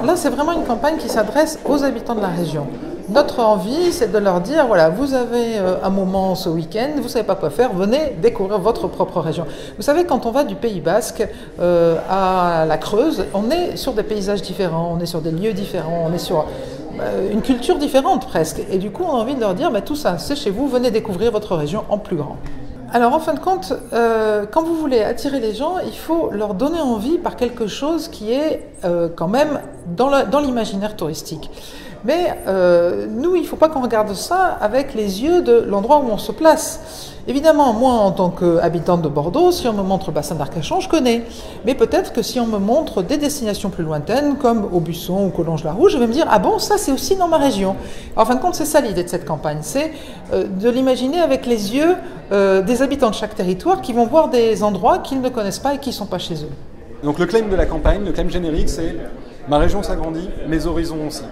Là, c'est vraiment une campagne qui s'adresse aux habitants de la région. Notre envie, c'est de leur dire, voilà, vous avez un moment ce week-end, vous ne savez pas quoi faire, venez découvrir votre propre région. Vous savez, quand on va du Pays Basque à la Creuse, on est sur des paysages différents, on est sur des lieux différents, on est sur une culture différente presque. Et du coup, on a envie de leur dire, tout ça, c'est chez vous, venez découvrir votre région en plus grand. Alors en fin de compte, quand vous voulez attirer les gens, il faut leur donner envie par quelque chose qui est quand même dans l'imaginaire touristique. Mais nous, il ne faut pas qu'on regarde ça avec les yeux de l'endroit où on se place. Évidemment, moi, en tant qu'habitante de Bordeaux, si on me montre le bassin d'Arcachon, je connais. Mais peut-être que si on me montre des destinations plus lointaines, comme Aubusson ou Collonges-la-Rouge, je vais me dire « Ah bon, ça c'est aussi dans ma région ». En fin de compte, c'est ça l'idée de cette campagne, c'est de l'imaginer avec les yeux des habitants de chaque territoire qui vont voir des endroits qu'ils ne connaissent pas et qui ne sont pas chez eux. Donc le claim de la campagne, le claim générique, c'est « Ma région s'agrandit, mes horizons aussi ».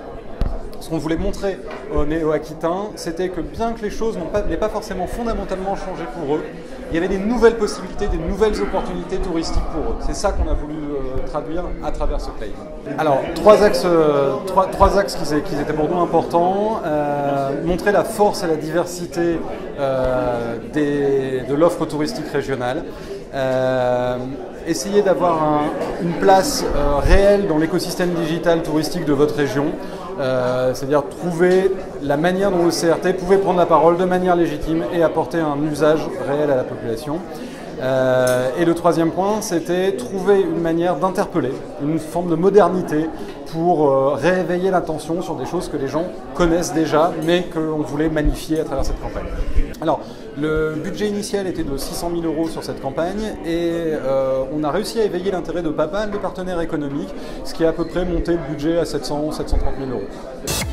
Ce qu'on voulait montrer aux Néo-Aquitains, c'était que bien que les choses n'aient pas forcément fondamentalement changé pour eux, il y avait des nouvelles possibilités, des nouvelles opportunités touristiques pour eux. C'est ça qu'on a voulu traduire à travers ce claim. Alors, trois axes qui étaient pour nous importants. Montrer la force et la diversité de l'offre touristique régionale. Essayer d'avoir une place réelle dans l'écosystème digital touristique de votre région. C'est-à-dire trouver la manière dont le CRT pouvait prendre la parole de manière légitime et apporter un usage réel à la population. Et le troisième point, c'était trouver une manière d'interpeller, une forme de modernité pour réveiller l'attention sur des choses que les gens connaissent déjà, mais qu'on voulait magnifier à travers cette campagne. Alors, le budget initial était de 600 000 € sur cette campagne et on a réussi à éveiller l'intérêt de pas mal de partenaires économiques, ce qui a à peu près monté le budget à 700 000 – 730 000 €.